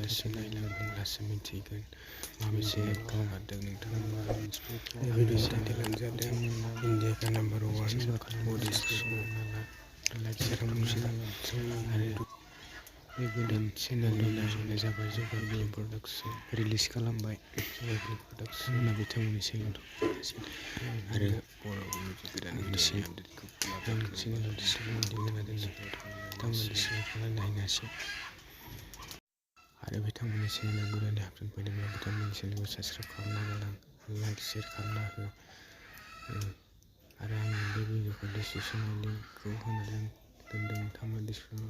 नोंथाङासो नायलांब्लासो मिन्थिगोन माबेसे हगारदों नोंथाङा मा भिडिअ जादों इन्डिया का नाम्बार 1 बडी आरो बे चेनेलनि नामानो जाबाय जगारनि प्रडाक्सन रिलिज खालामबाय जगारनि प्रडाक्सन होनना बिथांमोननि चेनेलाव आरो गोदाननि चेनेलाव डिसप्ले होना दोनदों बिथांमोननि चेनेलखौ नायनो हासै आरो बिथांमोननि चेनेलाव गोदानै हाबनानै फैदोंब्ला बिथांमोननि चेनेलखौ साबस्क्राइब खालामना गालां लाइक शेयार खालामना हो आरो आं बे भिडिअखौ डिसक्रिपसनाव लिंकखौ होना दोनदों नोंथांमोना डिसक्रिपसनाव